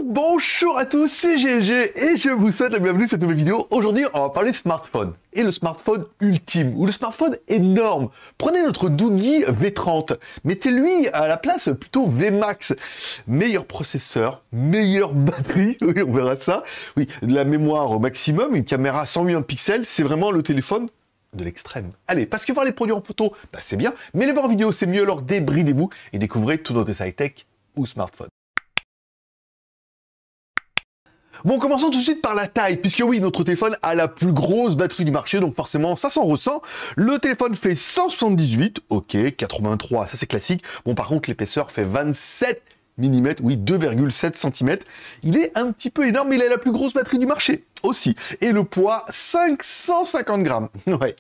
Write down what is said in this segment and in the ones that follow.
Bonjour à tous, c'est GLG et je vous souhaite la bienvenue dans cette nouvelle vidéo. Aujourd'hui, on va parler smartphone et le smartphone ultime ou le smartphone énorme. Prenez notre Doogee V30, mettez-lui à la place plutôt VMAX. Meilleur processeur, meilleure batterie, oui, on verra ça. Oui, de la mémoire au maximum, une caméra 100 millions de pixels, c'est vraiment le téléphone de l'extrême. Allez, parce que voir les produits en photo, bah c'est bien, mais les voir en vidéo, c'est mieux, alors débridez-vous et découvrez tout notre high-tech ou smartphone. Bon, commençons tout de suite par la taille, puisque oui, notre téléphone a la plus grosse batterie du marché, donc forcément, ça s'en ressent. Le téléphone fait 178, ok, 83, ça c'est classique. Bon, par contre, l'épaisseur fait 27 mm, oui, 2,7 cm. Il est un petit peu énorme, mais il a la plus grosse batterie du marché aussi. Et le poids, 550 grammes. Ouais.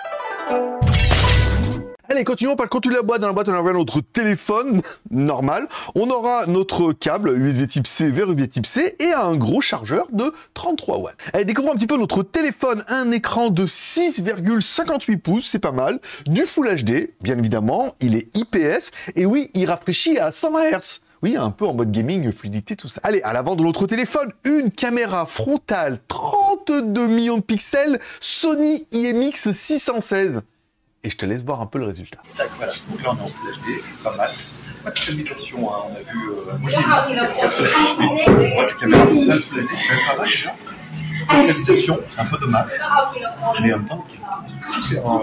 Allez, continuons par le contenu de la boîte. Dans la boîte, on aura notre téléphone normal. On aura notre câble USB type C vers USB type C et un gros chargeur de 33 watts. Allez, découvrons un petit peu notre téléphone. Un écran de 6,58 pouces, c'est pas mal. Du Full HD, bien évidemment. Il est IPS. Et oui, il rafraîchit à 120 Hz. Oui, un peu en mode gaming, fluidité, tout ça. Allez, à l'avant de notre téléphone, une caméra frontale 32 millions de pixels Sony IMX 616. Et je te laisse voir un peu le résultat. Tac, voilà, donc là on est en Full HD, pas mal. Pas de stabilisation, hein. On a vu... moi j'ai vu la caméra frontale Full HD, c'est quand même pas mal déjà. Pas de stabilisation, c'est un peu dommage. Mais en même temps, super, quand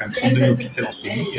même 32 millions de pixels en Sony,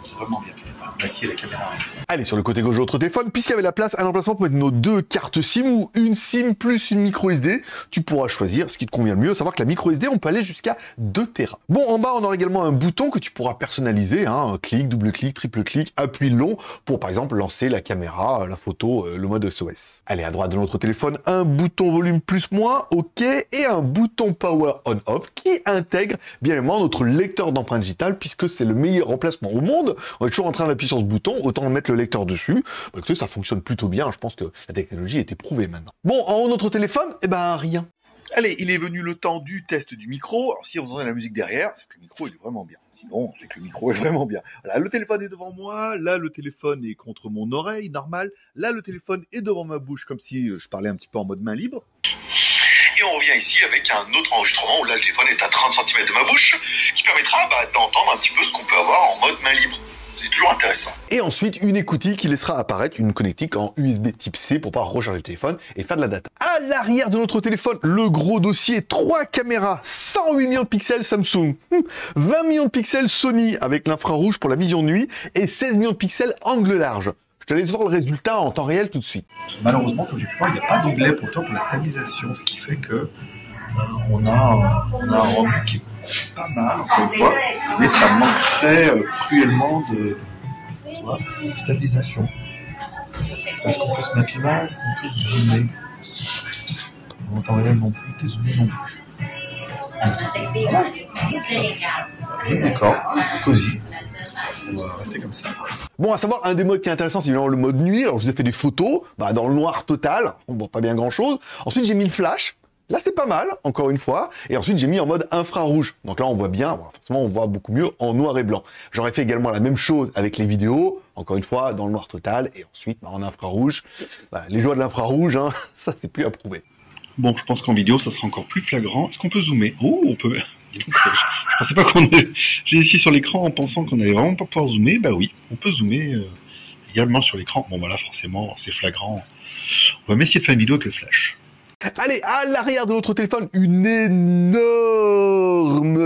c'est vraiment bien. Voici la caméra. Allez, sur le côté gauche de notre téléphone, puisqu'il y avait la place, un emplacement pour mettre nos deux cartes SIM ou une SIM plus une micro SD. Tu pourras choisir ce qui te convient le mieux. À savoir que la micro SD, on peut aller jusqu'à 2 Tera. Bon, en bas, on aura également un bouton que tu pourras personnaliser, hein, clic, double clic, triple clic, appui long pour par exemple lancer la caméra, la photo, le mode SOS. Allez, à droite de notre téléphone, un bouton volume plus moins, ok, et un bouton power on off qui intègre bien évidemment notre lecteur d'empreintes digitales puisque c'est le meilleur emplacement au monde. On est toujours en train d'appuyer sur ce bouton, autant mettre le lecteur dessus. Bah, écoutez, ça fonctionne plutôt bien, je pense que la technologie est éprouvée maintenant. Bon, en haut de notre téléphone, eh ben rien. Allez, il est venu le temps du test du micro. Alors si vous entendez la musique derrière, c'est que le micro il est vraiment bien. Sinon, c'est que le micro est vraiment bien. Voilà, le téléphone est devant moi, là le téléphone est contre mon oreille, normal. Là le téléphone est devant ma bouche, comme si je parlais un petit peu en mode main libre. Et on revient ici avec un autre enregistrement où là le téléphone est à 30 cm de ma bouche, qui permettra d'entendre un petit peu ce qu'on peut avoir en mode main libre. C'est toujours intéressant. Et ensuite, une écoutille qui laissera apparaître une connectique en USB type C pour pouvoir recharger le téléphone et faire de la data. À l'arrière de notre téléphone, le gros dossier, 3 caméras, 108 millions de pixels Samsung, 20 millions de pixels Sony avec l'infrarouge pour la vision de nuit et 16 millions de pixels angle large. Je te laisse voir le résultat en temps réel tout de suite. Malheureusement, comme tu peux voir, il n'y a pas d'onglet pour toi pour la stabilisation, ce qui fait que on a un rendu qui est pas mal, encore une fois, mais ça manquerait cruellement de stabilisation. Est-ce qu'on peut se mettre là? Est-ce qu'on peut zoomer? En temps réel non plus, t'es zoomé non plus. D'accord, cosy. On va rester comme ça. Bon, à savoir, un des modes qui est intéressant, c'est évidemment le mode nuit. Alors, je vous ai fait des photos, dans le noir total. On voit pas bien grand-chose. Ensuite, j'ai mis le flash. Là, c'est pas mal, encore une fois. Et ensuite, j'ai mis en mode infrarouge. Donc là, on voit bien, forcément, on voit beaucoup mieux en noir et blanc. J'aurais fait également la même chose avec les vidéos, encore une fois, dans le noir total. Et ensuite, en infrarouge. Les joies de l'infrarouge, hein, ça, c'est plus approuvé. Bon, je pense qu'en vidéo, ça sera encore plus flagrant. Est-ce qu'on peut zoomer? Oh, on peut... Je pensais pas qu'on ait... J'ai ici sur l'écran en pensant qu'on allait vraiment pas pouvoir zoomer. Bah oui, on peut zoomer également sur l'écran. Bon, voilà, forcément, c'est flagrant. On va essayer de faire une vidéo avec le flash. Allez, à l'arrière de notre téléphone, une énorme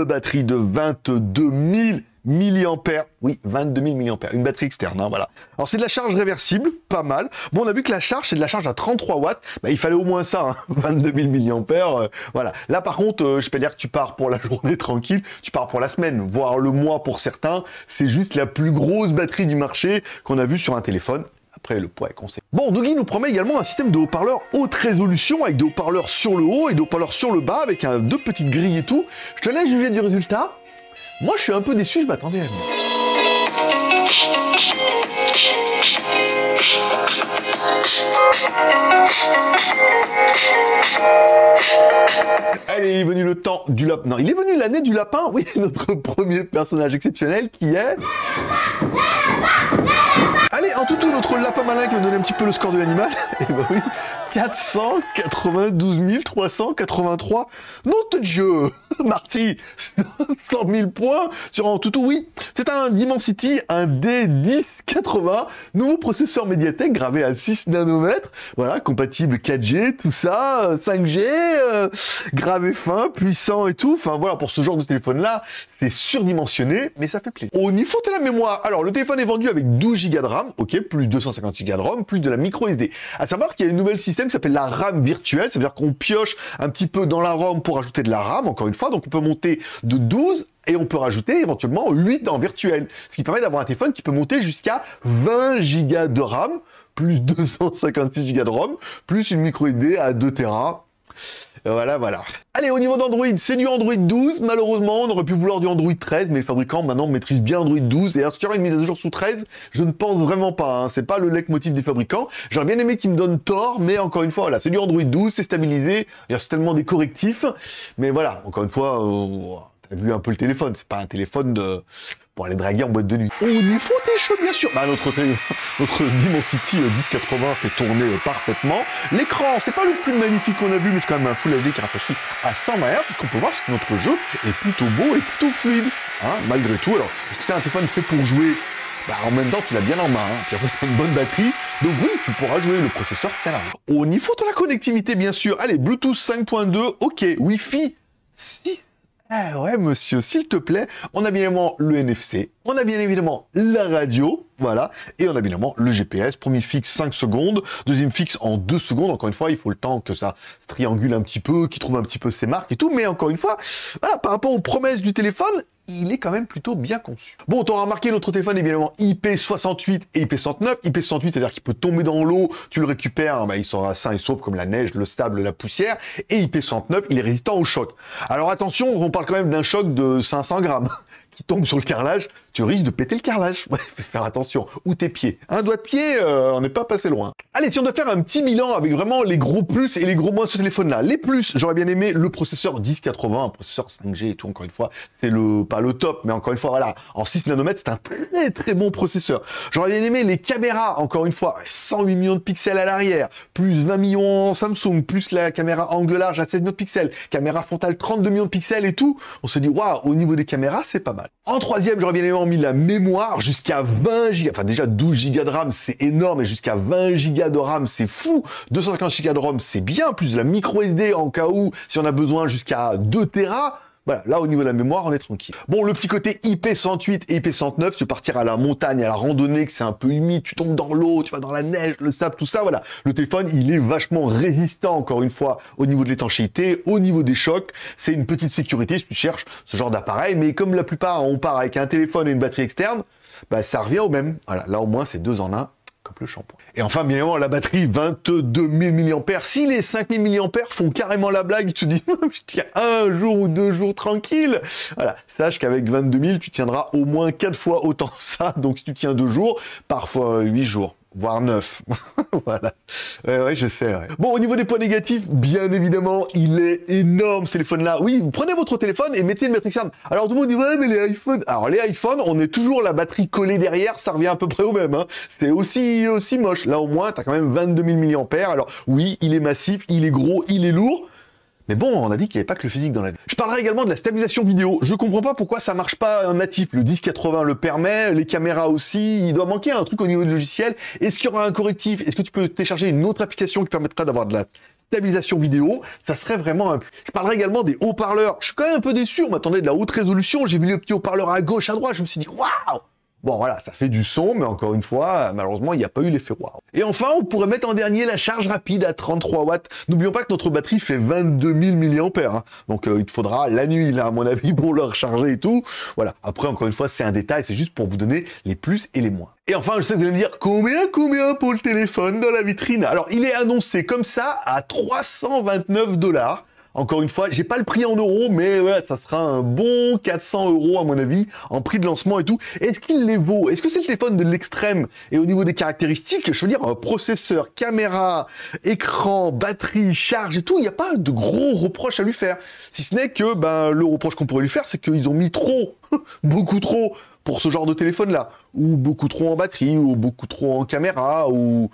batterie de 22 000 mAh. Oui, 22 000 mAh. Une batterie externe, hein, voilà. Alors, c'est de la charge réversible, pas mal. Bon, on a vu que la charge, c'est de la charge à 33 watts. Il fallait au moins ça, hein, 22 000 mAh. Voilà. Là, par contre, je peux dire que tu pars pour la journée tranquille, tu pars pour la semaine, voire le mois pour certains. C'est juste la plus grosse batterie du marché qu'on a vue sur un téléphone. Après, le poids est conséquent. Bon, Doogee nous promet également un système de haut-parleurs haute résolution avec des haut-parleurs sur le haut et des haut-parleurs sur le bas avec deux petites grilles et tout. Je te laisse juger du résultat. Moi, je suis un peu déçu, je m'attendais à mieux. Allez, il est venu le temps du lapin. Non, il est venu l'année du lapin. Oui, notre premier personnage exceptionnel qui est... Allez, en tout, notre lapin malin qui va donner un petit peu le score de l'animal. Et bah oui, 492 383. Nom de Dieu, Marty, 100 000 points sur un toutou. Oui, c'est un Dimensity, un D1080, nouveau processeur Mediatek gravé à 6 nanomètres. Voilà, compatible 4G, tout ça, 5G, gravé fin, puissant et tout. Enfin voilà, pour ce genre de téléphone-là, c'est surdimensionné, mais ça fait plaisir. Au niveau de la mémoire, alors le téléphone est vendu avec 12 Go de RAM, ok, plus 256 Go de ROM, plus de la micro SD. À savoir qu'il y a un nouvel système qui s'appelle la RAM virtuelle, c'est-à-dire qu'on pioche un petit peu dans la ROM pour ajouter de la RAM, encore une fois, donc on peut monter de 12 et on peut rajouter éventuellement 8 en virtuel, ce qui permet d'avoir un téléphone qui peut monter jusqu'à 20 Go de RAM, plus 256 Go de ROM, plus une micro SD à 2 Tera. Voilà, voilà. Allez, au niveau d'Android, c'est du Android 12. Malheureusement, on aurait pu vouloir du Android 13, mais le fabricant, maintenant, maîtrise bien Android 12. Et est-ce qu'il y aura une mise à jour sous 13? Je ne pense vraiment pas. Hein. C'est pas le leitmotiv des fabricants. J'aurais bien aimé qu'ils me donnent tort, mais encore une fois, voilà, c'est du Android 12, c'est stabilisé. Il y a certainement des correctifs. Mais voilà, encore une fois, t'as vu un peu le téléphone. C'est pas un téléphone pour aller draguer en boîte de nuit. Au niveau des cheveux, bien sûr. Bah, notre Dimensity 1080 fait tourner parfaitement. L'écran, c'est pas le plus magnifique qu'on a vu, mais c'est quand même un Full HD qui rafraîchit à 120 Hz. Ce qu'on peut voir, c'est que notre jeu est plutôt beau et plutôt fluide. Hein, malgré tout. Alors, est-ce que c'est un téléphone fait pour jouer? Bah, en même temps, tu l'as bien en main, hein. Puis après, tu as une bonne batterie. Donc oui, tu pourras jouer, le processeur tient la route. Au niveau de la connectivité, bien sûr, allez, Bluetooth 5.2, ok, Wi-Fi 6. Eh ouais, monsieur, s'il te plaît, on a bien évidemment le NFC, on a bien évidemment la radio, voilà, et on a bien évidemment le GPS, premier fixe 5 secondes, deuxième fixe en 2 secondes, encore une fois, il faut le temps que ça se triangule un petit peu, qu'il trouve un petit peu ses marques et tout, mais encore une fois, voilà, par rapport aux promesses du téléphone, il est quand même plutôt bien conçu. Bon, t'auras remarqué, notre téléphone est bien évidemment IP68 et IP69. IP68, c'est-à-dire qu'il peut tomber dans l'eau, tu le récupères, bah, il sera sain et sauf comme la neige, le sable, la poussière. Et IP69, il est résistant au choc. Alors attention, on parle quand même d'un choc de 500 grammes qui tombe sur le carrelage, tu risques de péter le carrelage. Ouais, fais faire attention. Ou tes pieds. Un doigt de pied, on n'est pas passé loin. Allez, si on doit faire un petit bilan avec vraiment les gros plus et les gros moins de ce téléphone-là. Les plus, j'aurais bien aimé le processeur 1080, un processeur 5G et tout, encore une fois. C'est pas le top, mais encore une fois, voilà. En 6 nanomètres, c'est un très très bon processeur. J'aurais bien aimé les caméras, encore une fois, 108 millions de pixels à l'arrière, plus 20 millions en Samsung, plus la caméra angle large à 16 millions de pixels, caméra frontale 32 millions de pixels et tout. On se dit, waouh, au niveau des caméras, c'est pas mal. En troisième, j'aurais bien évidemment mis la mémoire jusqu'à 20 Go, enfin déjà 12 Go de RAM, c'est énorme, et jusqu'à 20 Go de RAM, c'est fou. 250 Go de ROM, c'est bien, plus de la micro SD en cas où, si on a besoin, jusqu'à 2 Tera. Voilà, là, au niveau de la mémoire, on est tranquille. Bon, le petit côté IP108 et IP109, tu partir à la montagne, à la randonnée, que c'est un peu humide, tu tombes dans l'eau, tu vas dans la neige, le sable, tout ça, voilà. Le téléphone, il est vachement résistant, encore une fois, au niveau de l'étanchéité, au niveau des chocs. C'est une petite sécurité si tu cherches ce genre d'appareil, mais comme la plupart, on part avec un téléphone et une batterie externe, bah, ça revient au même. Voilà, là, au moins, c'est 2 en 1. Comme le shampoing. Et enfin, bien évidemment, la batterie 22 000 mAh. Si les 5 000 mAh font carrément la blague, tu te dis, je tiens 1 jour ou 2 jours tranquille. Voilà, sache qu'avec 22 000, tu tiendras au moins 4 fois autant ça. Donc, si tu tiens 2 jours, parfois 8 jours. Voire 9. Voilà. Ouais, je sais. Ouais. Bon, au niveau des points négatifs, bien évidemment, il est énorme, ce téléphone-là. Oui, vous prenez votre téléphone et mettez une batterie externe. Alors, tout le monde dit, ouais, mais les iPhones... Alors, les iPhones, on est toujours la batterie collée derrière, ça revient à peu près au même. Hein. C'est aussi moche. Là, au moins, t'as quand même 22 000 mAh. Alors, oui, il est massif, il est gros, il est lourd. Mais bon, on a dit qu'il n'y avait pas que le physique dans la vie. Je parlerai également de la stabilisation vidéo. Je comprends pas pourquoi ça marche pas en natif. Le 1080 le permet, les caméras aussi. Il doit manquer un truc au niveau du logiciel. Est-ce qu'il y aura un correctif? Est-ce que tu peux télécharger une autre application qui permettra d'avoir de la stabilisation vidéo? Ça serait vraiment un plus. Je parlerai également des haut-parleurs. Je suis quand même un peu déçu. On m'attendait de la haute résolution. J'ai vu le petit haut-parleur à gauche, à droite. Je me suis dit, waouh! Bon, voilà, ça fait du son, mais encore une fois, malheureusement, il n'y a pas eu l'effet waouh. Et enfin, on pourrait mettre en dernier la charge rapide à 33 watts. N'oublions pas que notre batterie fait 22 000 mAh. Hein. Donc, il te faudra la nuit, là, à mon avis, pour le recharger et tout. Voilà. Après, encore une fois, c'est un détail. C'est juste pour vous donner les plus et les moins. Et enfin, je sais que vous allez me dire, combien pour le téléphone dans la vitrine? Alors, il est annoncé comme ça à 329 $. Encore une fois, j'ai pas le prix en euros, mais voilà, ça sera un bon 400 € à mon avis, en prix de lancement et tout. Est-ce qu'il les vaut? Est-ce que c'est le téléphone de l'extrême? Et au niveau des caractéristiques, je veux dire, processeur, caméra, écran, batterie, charge et tout, il n'y a pas de gros reproches à lui faire. Si ce n'est que, ben, le reproche qu'on pourrait lui faire, c'est qu'ils ont mis trop, beaucoup trop, pour ce genre de téléphone-là, ou beaucoup trop en batterie, ou beaucoup trop en caméra, ou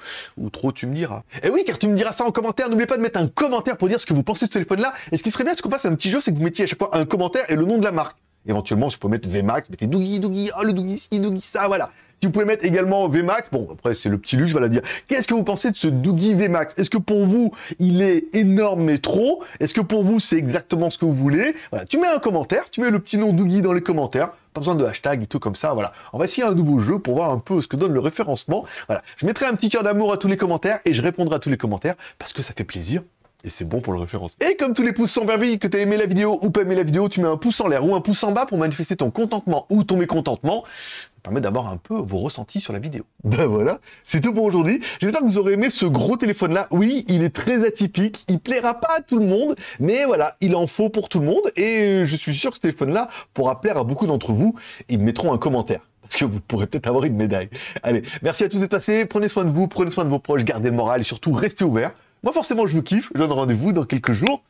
trop tu me diras. Et oui, car tu me diras ça en commentaire, n'oubliez pas de mettre un commentaire pour dire ce que vous pensez de ce téléphone-là, et ce qui serait bien, c'est qu'on passe à un petit jeu, c'est que vous mettiez à chaque fois un commentaire et le nom de la marque. Éventuellement, si vous pouvez mettre VMAX, mettez Dougie, oh le Dougie ci, Dougie ça, voilà. Si vous pouvez mettre également VMAX, bon, après, c'est le petit luxe, voilà, dire. Qu'est-ce que vous pensez de ce Dougie VMAX? Est-ce que pour vous, il est énorme mais trop? Est-ce que pour vous, c'est exactement ce que vous voulez? Voilà, tu mets un commentaire, tu mets le petit nom Dougie dans les commentaires, pas besoin de hashtag et tout comme ça, voilà. On va essayer un nouveau jeu pour voir un peu ce que donne le référencement. Voilà, je mettrai un petit cœur d'amour à tous les commentaires et je répondrai à tous les commentaires parce que ça fait plaisir. Et c'est bon pour le référencement. Et comme tous les pouces sont permis, que tu as aimé la vidéo ou pas aimé la vidéo, tu mets un pouce en l'air ou un pouce en bas pour manifester ton contentement ou ton mécontentement. Ça permet d'avoir un peu vos ressentis sur la vidéo. Ben voilà, c'est tout pour aujourd'hui. J'espère que vous aurez aimé ce gros téléphone-là. Oui, il est très atypique, il plaira pas à tout le monde, mais voilà, il en faut pour tout le monde. Et je suis sûr que ce téléphone-là pourra plaire à beaucoup d'entre vous. Ils mettront un commentaire. Parce que vous pourrez peut-être avoir une médaille. Allez, merci à tous d'être passés. Prenez soin de vous, prenez soin de vos proches, gardez le moral et surtout restez ouverts. Moi, forcément, je vous kiffe. Je donne rendez-vous dans quelques jours.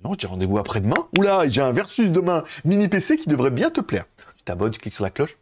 Non, j'ai rendez-vous après-demain. Oula, j'ai un versus demain mini PC qui devrait bien te plaire. Tu t'abonnes, tu cliques sur la cloche.